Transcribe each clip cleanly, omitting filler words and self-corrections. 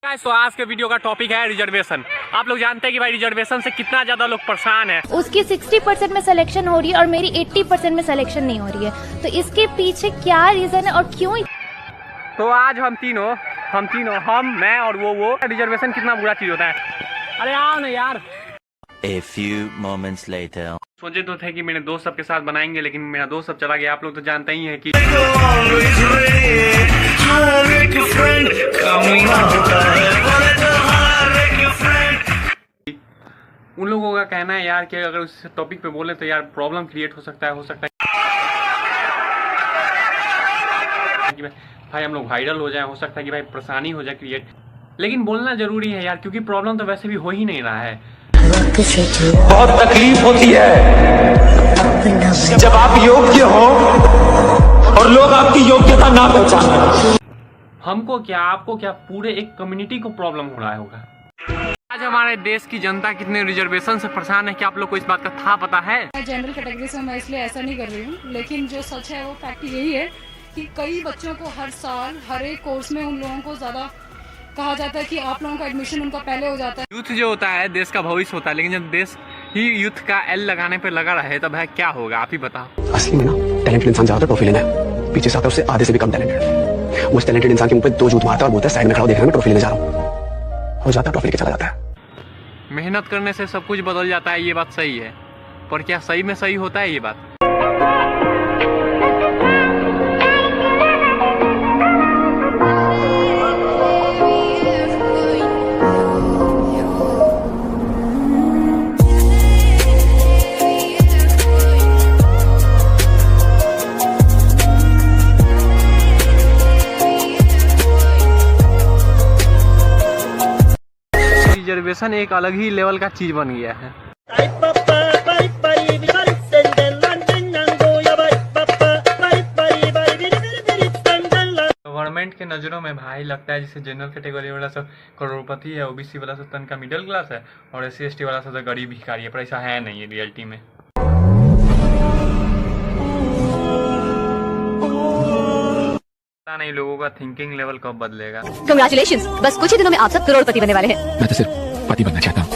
तो आज के वीडियो का टॉपिक है रिजर्वेशन। आप लोग जानते हैं कि भाई रिजर्वेशन से कितना ज्यादा लोग परेशान है। उसकी 60% में सिलेक्शन हो रही है और मेरी 80% में सिलेक्शन नहीं हो रही है, तो इसके पीछे क्या रीजन है और क्यों? तो आज हम तीनों मैं और वो रिजर्वेशन कितना बुरा चीज होता है। अरे आओ ना यार। A few moments later. सोचे तो थे कि मेरे दोस्त सबके साथ बनाएंगे, लेकिन मेरा दोस्त सब चला गया। आप लोग तो जानते ही हैं कि उन लोगों का कहना है यार कि अगर उस टॉपिक पे बोले तो यार प्रॉब्लम क्रिएट हो सकता है कि भाई हम लोग वायरल हो जाए, हो सकता है कि भाई परेशानी हो जाए क्रिएट। लेकिन बोलना जरूरी है यार, क्योंकि प्रॉब्लम तो वैसे भी हो ही नहीं रहा है। बहुत तकलीफ होती है जब आप योग्य हो और लोग आपकी योग्यता ना पहचाने। हमको क्या, आपको क्या, पूरे एक कम्युनिटी को प्रॉब्लम हो रहा होगा। आज हमारे देश की जनता कितने रिजर्वेशन से परेशान है, क्या आप लोग को इस बात का था पता है? जनरल कैटेगरी से मैं इसलिए ऐसा नहीं कर रही हूँ, लेकिन जो सच है वो फैक्ट यही है कि कई बच्चों को हर साल हर एक कोर्स में उन लोगों को ज़्यादा कहा जाता है कि आप लोगों का एडमिशन उनका पहले हो जाता है। यूथ जो होता है देश का भविष्य होता है, लेकिन जब देश ही यूथ का एल लगाने पे लगा रहे तब है क्या होगा, आप ही बताओ। असली में ना टैलेंटेड इंसान ज्यादा ट्रॉफी लेना है, पीछे से आता है उससे आधे से भी कम टैलेंटेड। वो इस टैलेंटेड इंसान के मुंह पे 2 जूत मारता है और बोलता है साइड में खड़ा देखना मैं ट्रॉफी लेने जा रहा हूँ। हो जाता है ट्रॉफी लेके चला जाता है। मेहनत करने से सब कुछ बदल जाता है, ये बात सही है, पर क्या सही में सही होता है ये बात? रिजर्वेशन एक अलग ही लेवल का चीज बन गया है। गवर्नमेंट के नजरों में भाई लगता है जैसे जनरल कैटेगरी वाला सब करोड़पति है, ओबीसी वाला सब तनका मिडिल क्लास है और SC/ST वाला सब गरीब भिखारी है, पर ऐसा है नहीं है रियलिटी में। पता नहीं लोगों का थिंकिंग लेवल कब बदलेगा। कंग्रेचुलेशंस, बस कुछ ही दिनों में आप सब करोड़पति बनने वाले हैं। मैं तो सिर्फ पति बनना चाहता हूँ।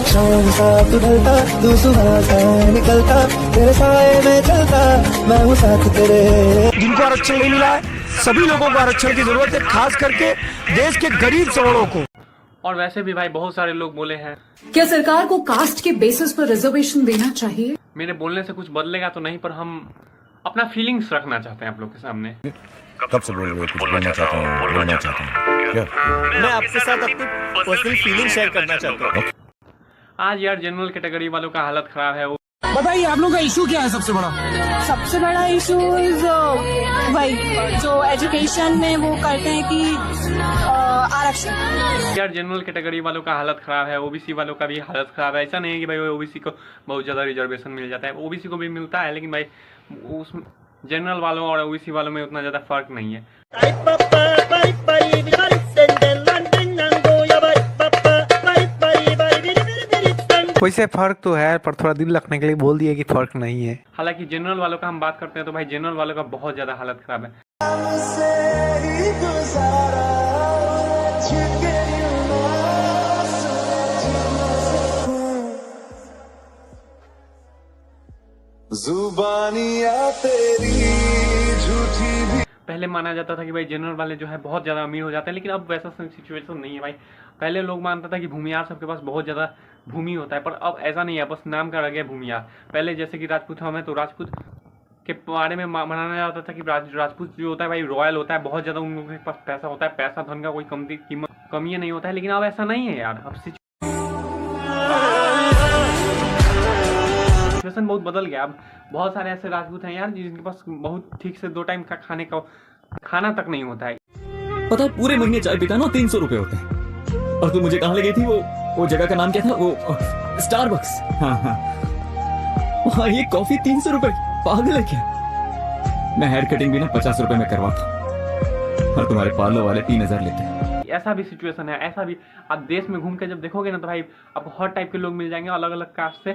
जिनको आरक्षण नहीं मिला है सभी लोगों को आरक्षण की जरूरत है, खास करके देश के गरीब सवर्णों को। और वैसे भी भाई बहुत सारे लोग बोले हैं क्या सरकार को कास्ट के बेसिस पर रिजर्वेशन देना चाहिए? मेरे बोलने से कुछ बदलेगा तो नहीं, पर हम अपना फीलिंग्स रखना चाहते हैं आप लोग के सामने। कब से बोल रहे हो? कुछ बोलना चाहता हूँ क्या? मैं आपके साथ अपनी पर्सनल फीलिंग शेयर करना चाहता हूँ। आज यार जनरल कैटेगरी वालों का हालत खराब है। बताइए आप लोगों का इशू क्या है सबसे बड़ा? सबसे बड़ा इशू वही जो एजुकेशन में वो करते हैं कि आरक्षण। यार जनरल कैटेगरी वालों का हालत खराब है, ओबीसी वालों का भी हालत खराब है। ऐसा नहीं है कि भाई ओबीसी को बहुत ज्यादा रिजर्वेशन मिल जाता है, ओबीसी को भी मिलता है, लेकिन भाई उस जनरल वालों और ओबीसी वालों में उतना ज्यादा फर्क नहीं है। वैसे फर्क तो है, पर थोड़ा दिल रखने के लिए बोल दिया कि फर्क नहीं है। हालांकि जनरल वालों का हम बात करते हैं तो भाई जनरल वालों का बहुत ज्यादा हालत खराब है। जुबानियां तेरी झूठी भी। पहले माना जाता था कि भाई जनरल वाले जो है बहुत ज्यादा अमीर हो जाते हैं, लेकिन अब वैसा सिचुएशन नहीं है भाई। पहले लोग मानता था कि भूमियार सबके पास बहुत ज्यादा भूमि होता है, पर अब ऐसा नहीं है, बस नाम का रह गया भूमियार। पहले जैसे कि राजपूत हम है तो राजपूत के बारे में माना जाता था कि राजपूत जो होता है भाई रॉयल होता है, बहुत ज्यादा उन लोगों के पास पैसा होता है, पैसा धन का कोई कमी नहीं होता है। लेकिन अब ऐसा नहीं है यार, अब सिचुएशन बहुत बदल गया। अब बहुत सारे ऐसे राजपूत हैं यार जिनके पास बहुत ठीक से 2 टाइम का खाना तक नहीं होता है। पता है पूरे महीने चाय पीता ना 300 रुपए होते हैं। और तू मुझे कहाँ ले गई थी? वो जगह का नाम क्या था? वो स्टारबक्स। हाँ वहाँ ये कॉफी 300 रुपए, पागल है क्या? मैं हेयर कटिंग भी ना 50 रुपए में करवाता हूँ और तुम्हारे पार्लर वाले 3000 लेते हैं। ऐसा भी सिचुएशन है, ऐसा भी आप देश में घूम के जब देखोगे ना तो भाई आपको हर टाइप के लोग मिल जाएंगे, अलग अलग कास्ट से।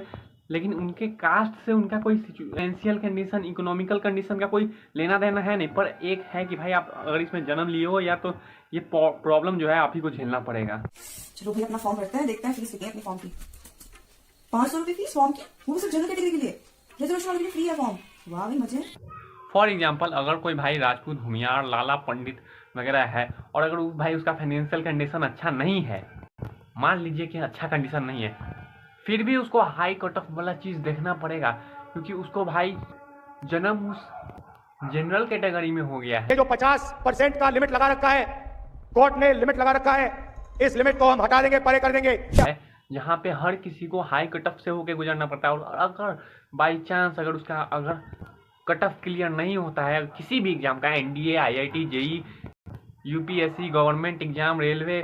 लेकिन उनके कास्ट से उनका कोई फाइनेंशियल कंडीशन, इकोनॉमिकल कंडीशन का कोई लेना देना है नहीं। पर एक है कि भाई आप अगर इसमें जन्म लिए हो या तो ये प्रॉब्लम जो है आप ही को झेलना पड़ेगा। चलो भाई अपना फॉर्म भरते हैं, देखते हैं फीस कितनी है अपनी फॉर्म की। 500 रुपये फीस फॉर्म की, वो भी सिर्फ जनरल कैटेगरी के लिए, रिजर्वेशन वाले के लिए फ्री है फॉर्म। वाह भाई मजे। फॉर एग्जाम्पल अगर कोई भाई राजपूत, भूमियार, लाला, पंडित वगैरह है और अगर उस भाई उसका फाइनेंशियल कंडीशन अच्छा नहीं है, मान लीजिए कि अच्छा कंडीशन नहीं है, फिर भी उसको हाई कट ऑफ वाला चीज़ देखना पड़ेगा, क्योंकि उसको भाई जन्म उस जनरल कैटेगरी में हो गया है। जो 50% का लिमिट लगा रखा है, कोर्ट ने लिमिट लगा रखा है, इस लिमिट को हम हटा देंगे, परे कर देंगे। जहाँ पे हर किसी को हाई कट ऑफ से होके गुजरना पड़ता है, और अगर बाई चांस अगर उसका अगर कट ऑफ क्लियर नहीं होता है किसी भी एग्जाम का, NDA, IIT, JEE, UPSC, government exam, railway,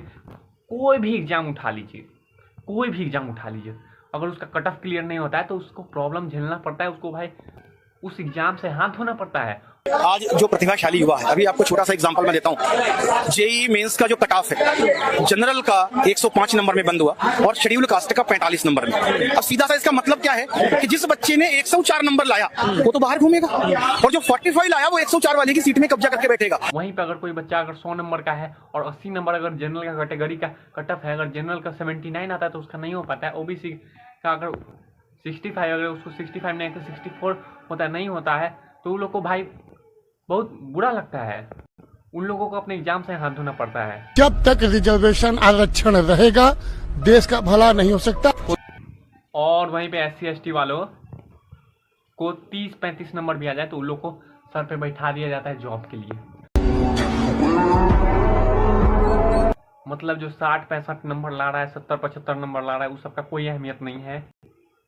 कोई भी एग्जाम उठा लीजिए, कोई भी एग्जाम उठा लीजिए, अगर उसका कट ऑफ क्लियर नहीं होता है तो उसको प्रॉब्लम झेलना पड़ता है, उसको भाई उस एग्जाम से हाथ धोना पड़ता है। आज जो प्रतिभाशाली युवा है, अभी आपको छोटा सा एग्जांपल मैं देता हूँ। जेईई मेंस का जो कट ऑफ है, जनरल का 105 नंबर में बंद हुआ और शेड्यूल कास्ट का 45 नंबर में। अब सीधा सा इसका मतलब क्या है कि जिस बच्चे ने 104 नंबर लाया वो तो बाहर घूमेगा, और जो 45 लाया वो 104 वाले की सीट में कब्जा करके बैठेगा। वहीं पे अगर कोई बच्चा अगर 100 नंबर का है और 80 नंबर अगर जनरल का कैटेगरी का कट ऑफ है, अगर जनरल का 79 आता है तो उसका नहीं हो पाता है। OBC का अगर 65, अगर उसको 65 नहीं तो 64 होता है, नहीं होता है, तो उन लोग को भाई बहुत बुरा लगता है, उन लोगों को अपने एग्जाम से हाथ धोना पड़ता है। जब तक रिजर्वेशन आरक्षण रहेगा देश का भला नहीं हो सकता। और वहीं पे SC ST वालों को 30-35 नंबर भी आ जाए तो उन लोग को सर पे बैठा दिया जाता है जॉब के लिए। मतलब जो 60-65 नंबर ला रहा है, 70-75 नंबर ला रहा है, उस सबका कोई अहमियत नहीं है।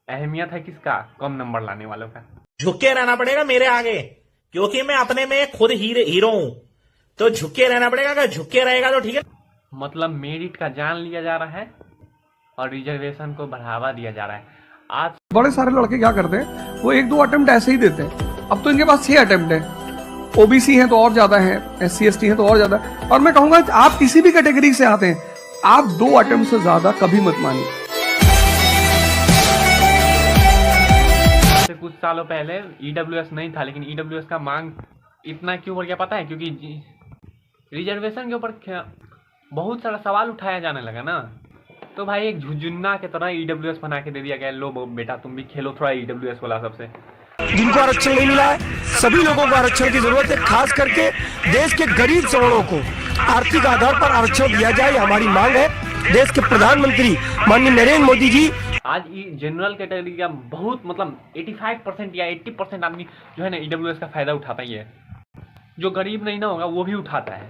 अहमियत है किसका? कम नंबर लाने वालों का। झुक के रहना पड़ेगा मेरे आगे, क्योंकि मैं अपने में खुद हीरो हूं, तो झुक के रहना पड़ेगा। अगर झुक के रहेगा तो ठीक है। मतलब मेरिट का जान लिया जा रहा है और रिजर्वेशन को बढ़ावा दिया जा रहा है। आज बड़े सारे लड़के क्या करते हैं, वो 1-2 अटेम्प्ट ऐसे ही देते हैं। अब तो इनके पास 6 अटेम्प्ट है। OBC हैं तो और ज्यादा है, SC ST हैं तो और ज्यादा है। और मैं कहूंगा आप किसी भी कैटेगरी से आते हैं, आप 2 अटेम्प्ट से ज्यादा कभी मत मानिए। कुछ सालों पहले EWS नहीं था, लेकिन EWS का मांग इतना क्यों बढ़ गया पता है? क्योंकि रिजर्वेशन के ऊपर बहुत सारा सवाल उठाया जाने लगा ना, तो भाई एक झुंझुन्ना की तरह EWS बना के दे दिया गया, लो बेटा तुम भी खेलो थोड़ा EWS वाला। सबसे जिनको आरक्षण नहीं मिला है, सभी लोगों को आरक्षण की जरूरत है, खास करके देश के गरीब सवर्णों को आर्थिक आधार पर आरक्षण दिया जाए, हमारी मांग है। देश के प्रधानमंत्री माननीय नरेंद्र मोदी जी आज जनरल कैटेगरी का बहुत मतलब 85% या 80% आदमी जो है ना EWS का फायदा उठाता ही है। जो गरीब नहीं ना होगा वो भी उठाता है,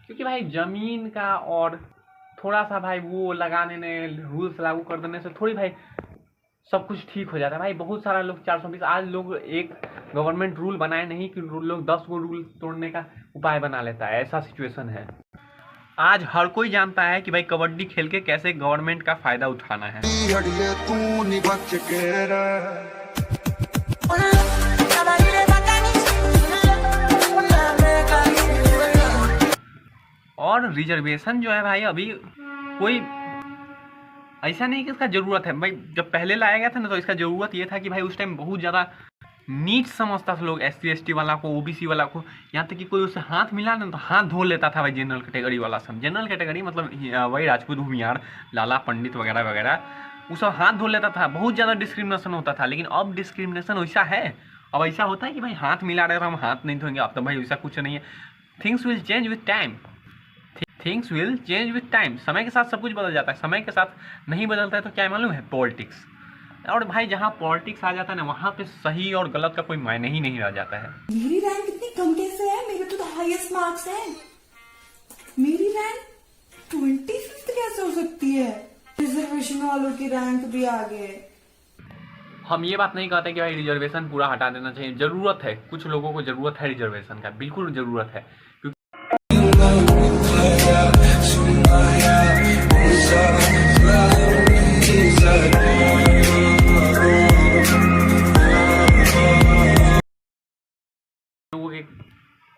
क्योंकि भाई जमीन का और थोड़ा सा भाई वो लगाने ने रूल्स लागू कर देने से थोड़ी भाई सब कुछ ठीक हो जाता है। भाई बहुत सारा लोग 420 आज लोग एक गवर्नमेंट रूल बनाए नहीं कि लोग 10 गो रूल तोड़ने का उपाय बना लेता है, ऐसा सिचुएशन है। आज हर कोई जानता है कि भाई कबड्डी खेल के कैसे गवर्नमेंट का फायदा उठाना है। और रिजर्वेशन जो है भाई अभी कोई ऐसा नहीं कि इसका जरूरत है। भाई जब पहले लाया गया था ना तो इसका जरूरत ये था कि भाई उस टाइम बहुत ज़्यादा नीच समझता था लोग SC ST वाला को, OBC वाला को, यहाँ तक कि कोई उससे हाथ मिला ना तो हाथ धो लेता था भाई जनरल कैटेगरी वाला सब। जनरल कैटेगरी मतलब वही राजपूत, भूमियार, लाला, पंडित वगैरह वगैरह, वो सब हाथ धो लेता था। बहुत ज़्यादा डिस्क्रिमिनेशन होता था। लेकिन अब डिस्क्रिमिनेशन वैसा है, अब ऐसा होता है कि भाई हाथ मिला रहे तो हम हाथ नहीं धोएंगे। अब तो भाई वैसा कुछ नहीं है। Things will change with time, things will change with time. समय के साथ सब कुछ बदल जाता है। समय के साथ नहीं बदलता है तो क्या मालूम है? पॉलिटिक्स। और भाई जहाँ पॉलिटिक्स आ जाता है ना वहाँ पे सही और गलत का कोई मायने ही नहीं रह जाता है। मेरी रैंक इतनी कम कैसे है? मेरे तो हाईएस्ट मार्क्स हैं। मेरी रैंक 25th कैसे हो सकती है? रिजर्वेशन वालों की रैंक भी आगे। हम ये बात नहीं कहते कि भाई रिजर्वेशन पूरा हटा देना चाहिए। जरूरत है, कुछ लोगों को जरूरत है रिजर्वेशन का, बिल्कुल जरूरत है।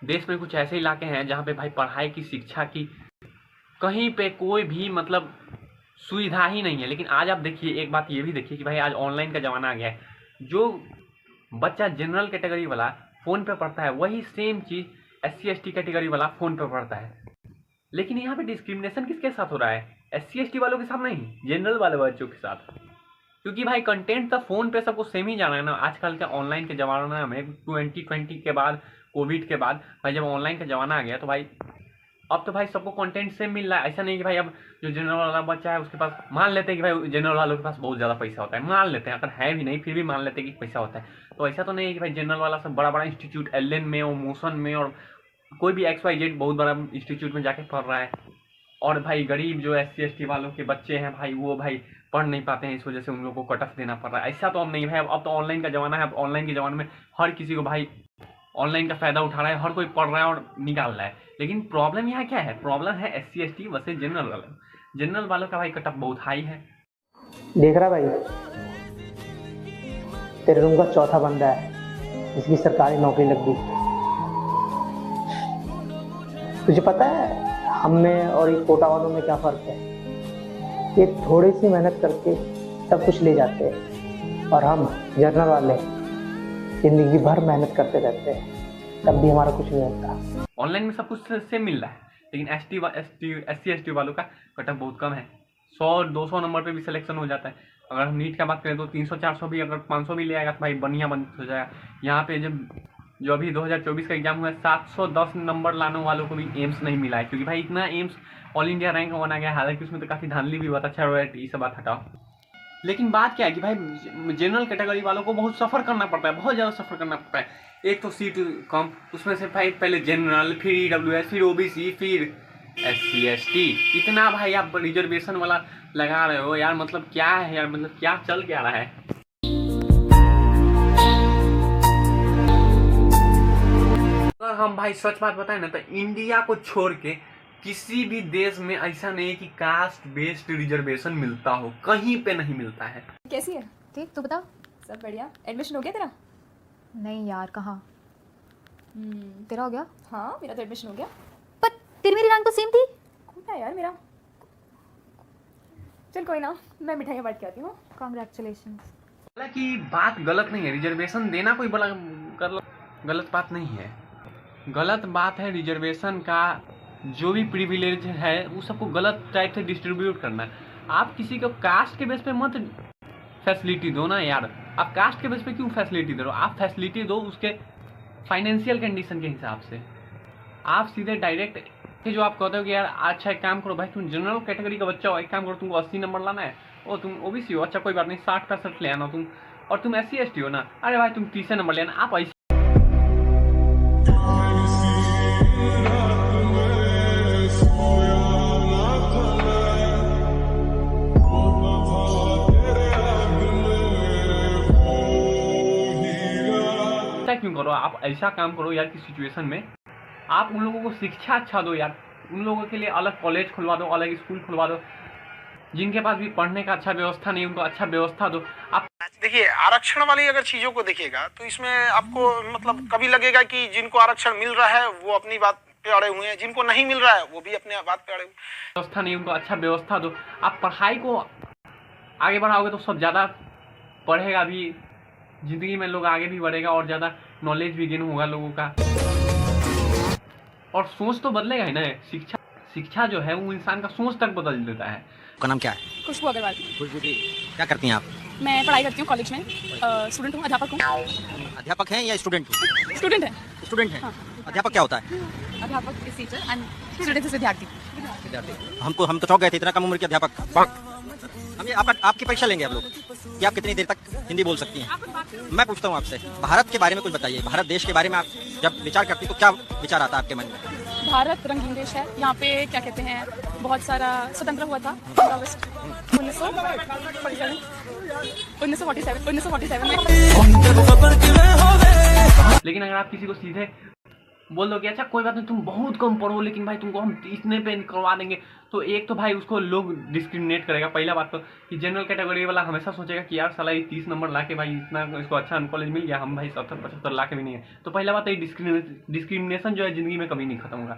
देश में कुछ ऐसे इलाके हैं जहाँ पे भाई पढ़ाई की, शिक्षा की कहीं पे कोई भी मतलब सुविधा ही नहीं है। लेकिन आज आप देखिए, एक बात ये भी देखिए कि भाई आज ऑनलाइन का ज़माना आ गया है। जो बच्चा जनरल कैटेगरी वाला फ़ोन पे पढ़ता है वही सेम चीज़ SC ST कैटेगरी वाला फ़ोन पे पढ़ता है। लेकिन यहाँ पे डिस्क्रिमिनेशन किसके साथ हो रहा है? SC ST वालों के साथ नहीं, जनरल वाले बच्चों के साथ। क्योंकि भाई कंटेंट तो फ़ोन पे सबको सेम ही जाना है ना। आजकल के ऑनलाइन के ज़माना में 2020 के बाद, कोविड के बाद भाई जब ऑनलाइन का ज़माना आ गया तो भाई अब तो भाई सबको कंटेंट सेम मिल रहा है। ऐसा नहीं कि भाई अब जो जनरल वाला बच्चा है उसके पास, मान लेते हैं कि भाई जनरल वालों के पास बहुत ज़्यादा पैसा होता है, मान लेते हैं, अगर है भी नहीं फिर भी मान लेते हैं कि पैसा होता है। तो ऐसा तो नहीं है कि भाई जनरल वाला सब बड़ा बड़ा इंस्टीट्यूट LN में और मोशन में और कोई भी XYZ बहुत बड़ा इंस्टीट्यूट में जाके पढ़ रहा है, और भाई गरीब जो SC ST वालों के बच्चे हैं भाई वो भाई पढ़ नहीं पाते हैं, इस वजह से उन लोगों को कट ऑफ देना पड़ रहा है। ऐसा तो अब नहीं भाई, अब तो ऑनलाइन का ज़माना है। अब ऑनलाइन के ज़माने में हर किसी को भाई ऑनलाइन का फ़ायदा उठा रहा है, हर कोई पढ़ रहा है और निकाल रहा है। लेकिन प्रॉब्लम यहाँ क्या है? प्रॉब्लम है SC ST वर्सेस जनरल वाले। जनरल वालों का भाई कट ऑफ बहुत हाई है। देख रहा भाई, तेरे रूम का चौथा बंदा है जिसकी सरकारी नौकरी लग गई। तुझे पता है हम में और ये कोटा वालों में क्या फर्क है? ये थोड़ी सी मेहनत करके सब कुछ ले जाते हैं और हम जनरल वाले जिंदगी भर मेहनत करते रहते हैं, तब भी हमारा कुछ नहीं होता। ऑनलाइन में सब कुछ सेम मिल रहा है, लेकिन SC ST वालों का कट ऑफ बहुत कम है। 100-200 नंबर पे भी सिलेक्शन हो जाता है। अगर हम नीट का बात करें तो 300-400 भी, अगर 500 भी ले आएगा तो भाई बढ़िया बन हो जाएगा। यहाँ पे जो अभी 2024 का एग्जाम हुआ है 710 नंबर लाने वालों को भी एम्स नहीं मिला है, क्योंकि भाई इतना एम्स ऑल इंडिया रैंक बना गया। हालांकि उसमें तो काफ़ी धांधली भी हुआ था, अच्छा ये सब बात हटाओ। लेकिन बात क्या है कि भाई जनरल कैटेगरी वालों को बहुत सफ़र करना पड़ता है, बहुत ज़्यादा सफ़र करना पड़ता है। एक तो सीट कम, उसमें से भाई पहले जनरल, फिर EWS, फिर OBC, फिर SC ST, इतना भाई आप रिजर्वेशन वाला लगा रहे हो यार। मतलब क्या है यार, मतलब क्या चल क्या रहा है? अगर हम भाई सच बात बताएं ना तो इंडिया को छोड़ के किसी भी देश में ऐसा नहीं है कि कास्ट बेस्ड रिजर्वेशन मिलता हो, कहीं पे नहीं मिलता है। कैसी है? ठीक, तू बता। सब बढ़िया। एडमिशन हो गया तेरा? नहीं यार, कहाँ? तेरा हो गया? हाँ, मेरा तो एडमिशन हो गया। पर तेरी मेरी रैंक तो सेम थी। कौन है यार मेरा? चल कोई ना, मैं मिठाइयाँ बांट के आती हूँ। कांग्रेचुलेशंस। हालांकि बात गलत नहीं है, रिजर्वेशन देना कोई बड़ा गलत बात नहीं है। गलत बात है रिजर्वेशन का जो भी प्रिविलेज है वो सबको गलत टाइप से डिस्ट्रीब्यूट करना है। आप किसी को कास्ट के बेस पे मत फैसिलिटी दो ना यार। आप कास्ट के बेस पे क्यों फैसिलिटी दे रहे हो? आप फैसिलिटी दो उसके फाइनेंशियल कंडीशन के हिसाब से। आप सीधे डायरेक्ट जो आप कहते हो कि यार अच्छा एक काम करो भाई, तुम जनरल कैटेगरी का बच्चा हो, एक काम करो तुमको 80 नंबर लाना है, और तुम OBC हो, अच्छा कोई बात नहीं 60-65 ले आना तुम, और तुम SC ST हो ना, अरे भाई तुम 30 नंबर लेना। आप ऐसे क्यों करो? आप ऐसा काम करो यार कि सिचुएशन में आप उन लोगों को शिक्षा अच्छा दो यार। उन लोगों के लिए अलग कॉलेज खुलवा दो, अलग स्कूल खुलवा दो। जिनके पास भी पढ़ने का अच्छा व्यवस्था नहीं उनको अच्छा व्यवस्था दो। आप देखिए आरक्षण वाली अगर चीजों को देखिएगा तो इसमें आपको मतलब कभी लगेगा कि जिनको आरक्षण मिल रहा है वो अपनी बात पे अड़े हुए हैं, जिनको नहीं मिल रहा है वो भी अपने बात पे अड़े हुए हैं। व्यवस्था नहीं उनको अच्छा व्यवस्था दो। आप पढ़ाई को आगे बढ़ाओगे तो सब ज़्यादा पढ़ेगा भी, जिंदगी में लोग आगे भी बढ़ेगा और ज़्यादा नॉलेज भी गेन होगा लोगों का, और सोच तो बदलेगा ही ना। शिक्षा जो है वो इंसान का सोच तक बदल देता है। आपका नाम क्या है? खुशबू अग्रवाल। खुशबू जी, क्या करती हैं आप? मैं पढ़ाई करती हूँ कॉलेज में, स्टूडेंट हूँ, अध्यापक हूँ। अध्यापक हैं या स्टूडेंट? स्टूडेंट है। स्टूडेंट हैं। अध्यापक क्या होता है? अध्यापक is teacher and student is विद्यार्थी। हम तो चौंक गए थे, इतना कम उम्र के अध्यापक। हम आपकी परीक्षा लेंगे हम लोग कि आप कितनी देर तक हिंदी बोल सकती हैं। मैं पूछता हूँ आपसे, भारत के बारे में कुछ बताइए। भारत देश के बारे में आप जब विचार करती तो क्या विचार आता है आपके मन में? भारत रंगीन देश है, यहाँ पे क्या कहते हैं बहुत सारा स्वतंत्र हुआ था 15 अगस्त 1947 में। लेकिन अगर आप किसी को सीधे बोल दो कि अच्छा कोई बात नहीं तुम बहुत कम पढ़ो लेकिन भाई तुमको हम इतने पे करवा देंगे, तो एक तो भाई उसको लोग डिस्क्रिमिनेट करेगा। पहला बात तो कि जनरल कैटेगरी वाला हमेशा सोचेगा कि यार साला ये 30 नंबर ला के भाई इतना इसको अच्छा कॉलेज मिल गया, हम भाई 70-75 ला के भी नहीं है। तो पहला बात है डिस्क्रिमिनेशन जो है जिंदगी में कभी नहीं खत्म होगा।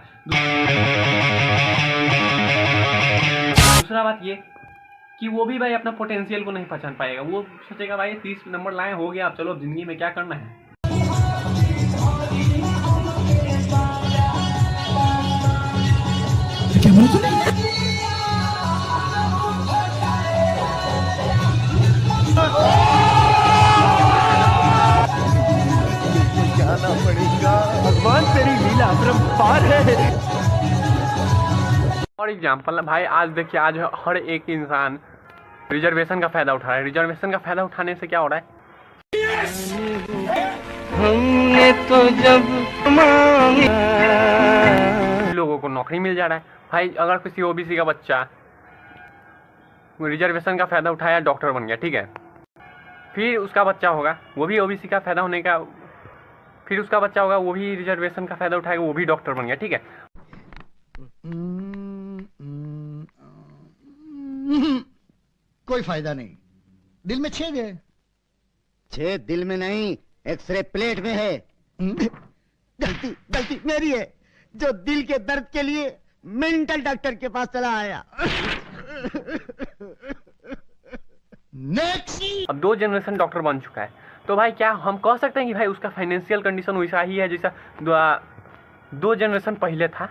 दूसरा बात ये कि वो भी भाई अपना पोटेंशियल को नहीं पहचान पाएगा। वो सोचेगा भाई 30 नंबर लाए हो गया, अब चलो जिंदगी में क्या करना है। जाना पड़ेगा, भगवान तेरी लीला अपरंपार है। और एग्जाम्पल भाई, आज देखिए, आज हर एक इंसान रिजर्वेशन का फायदा उठा रहा है। रिजर्वेशन का फायदा उठाने से क्या हो रहा है, हमने तो जब लोगों को नौकरी मिल जा रहा है। भाई अगर किसी ओबीसी का बच्चा रिजर्वेशन का फायदा उठाया, डॉक्टर बन गया, ठीक है, फिर उसका बच्चा होगा वो भी ओबीसी का फायदा होने का, फिर उसका बच्चा होगा वो भी रिजर्वेशन का फायदा उठाएगा, वो भी डॉक्टर बन गया, ठीक है। कोई फायदा नहीं, दिल में छेद है। छेद दिल में नहीं, एक्सरे प्लेट में है। गलती मेरी है, जो दिल के दर्द के लिए मेंटल डॉक्टर के पास चला आया। नेक्स्ट। अब 2 जनरेशन डॉक्टर बन चुका है, तो भाई क्या हम कह सकते हैं कि भाई उसका फाइनेंशियल कंडीशन वैसा ही है जैसा 2 जनरेशन पहले था।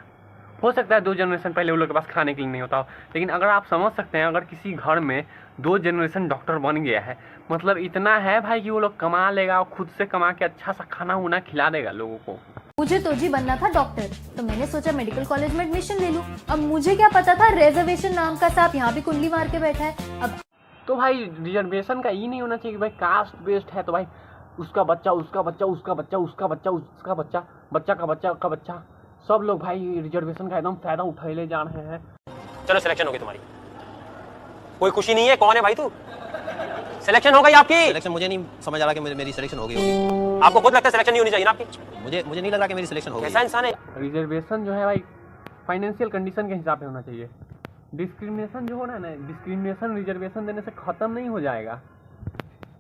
हो सकता है 2 जनरेशन पहले उन लोग के पास खाने के लिए नहीं होता हो, लेकिन अगर आप समझ सकते हैं, अगर किसी घर में 2 जनरेशन डॉक्टर बन गया है, मतलब इतना है भाई कि वो लोग कमा लेगा और खुद से कमा के अच्छा सा खाना उना खिला देगा लोगों को। मुझे तो जी बनना था डॉक्टर, तो मैंने सोचा मेडिकल कॉलेज में एडमिशन ले लूं। अब मुझे क्या पता था रिजर्वेशन नाम का सांप यहाँ भी कुंडली मार के बैठा है। अब तो भाई रिजर्वेशन का ये नहीं होना चाहिए कि भाई कास्ट बेस्ड है तो भाई उसका बच्चा उसका बच्चा उसका बच्चा उसका बच्चा उसका बच्चा बच्चा का बच्चा का बच्चा, सब लोग भाई रिजर्वेशन का एकदम फायदा उठाए जा रहे हैं। चलो सिलेक्शन हो गई तुम्हारी, कोई खुशी नहीं है, कौन है भाई तू? सिलेक्शन हो गई आपकी। सिलेक्शन मुझे नहीं समझ आ रहा कि मेरी सिलेक्शन हो गई होगी। आपको खुद लगता है सिलेक्शन नहीं होनी चाहिए ना आपकी? मुझे नहीं लग रहा कि मेरी सिलेक्शन हो गई। कैसा इंसान है? रिजर्वेशन जो है भाई फाइनेंशियल कंडीशन के हिसाब से होना चाहिए। डिस्क्रिमिनेशन जो हो रहा है ना, डिस्क्रिमिनेशन रिजर्वेशन देने से खत्म नहीं हो जाएगा,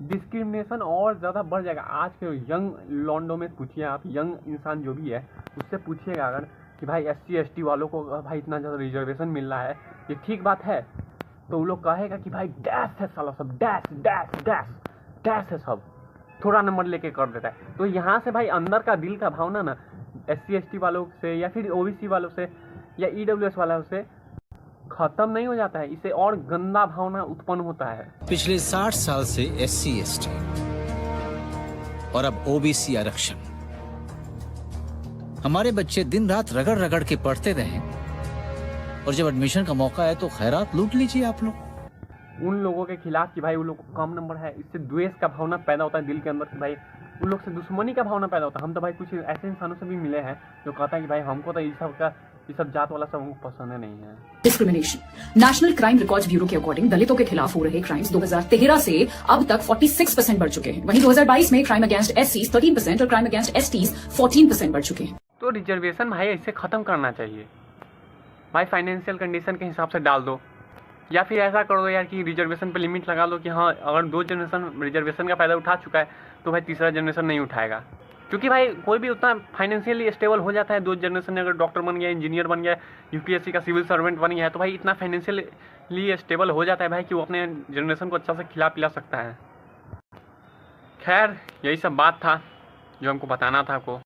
डिस्क्रिमिनेशन और ज़्यादा बढ़ जाएगा। आज के यंग लॉन्डो में पूछिए आप, यंग इंसान जो भी है उससे पूछिएगा अगर कि भाई SC ST वालों को भाई इतना ज़्यादा रिजर्वेशन मिल रहा है, ये ठीक बात है, तो वो लोग कहेगा कि भाई डैश है साला सब, डैश डैश डैश डैश है सब, थोड़ा नंबर लेके कर देता है। तो यहाँ से भाई अंदर का दिल का भावना ना SC ST वालों से या फिर OBC वालों से या EWS वालों से खत्म नहीं हो जाता है, इससे और गंदा भावना उत्पन्न होता है। पिछले 60 साल से SC ST और अब OBC आरक्षण, हमारे बच्चे दिन रात रगड़ रगड़ के पढ़ते रहे, और जब एडमिशन का मौका है तो खैरात लूट लीजिए आप लोग। उन लोगों के खिलाफ कि भाई उन लोग को कम नंबर है, इससे द्वेष का भावना पैदा होता है दिल के अंदर कि भाई उन लोग से दुश्मनी का भावना पैदा होता है। हम तो भाई कुछ ऐसे इंसानों से भी मिले हैं जो कहता है कि भाई हमको तो ये सब जात वाला सब हमको पसंद नहीं है। Discrimination. National crime records bureau के अकॉर्डिंग दलितों के खिलाफ हो रहे क्राइम्स 2013 से अब तक 46% बढ़ चुके हैं। वहीं 2022 में क्राइम अगेंस्ट SCs 13% और क्राइम अगेंस्ट STs 14% बढ़ चुके हैं। तो रिजर्वेशन भाई ऐसे खत्म करना चाहिए भाई, फाइनेंशियल कंडीशन के हिसाब से डाल दो, या फिर ऐसा कर दो यार कि रिजर्वेशन पे लिमिट लगा दो कि हाँ अगर 2 जनरेशन रिजर्वेशन का फायदा उठा चुका है तो भाई तीसरा जनरेशन नहीं उठाएगा। क्योंकि भाई कोई भी उतना फाइनेंशियली स्टेबल हो जाता है 2 जनरेशन में, अगर डॉक्टर बन गया, इंजीनियर बन गया, UPSC का सिविल सर्वेंट बन गया है, तो भाई इतना फाइनेंशियली स्टेबल हो जाता है भाई कि वो अपने जनरेशन को अच्छा से खिला पिला सकता है। खैर यही सब बात था जो हमको बताना था आपको।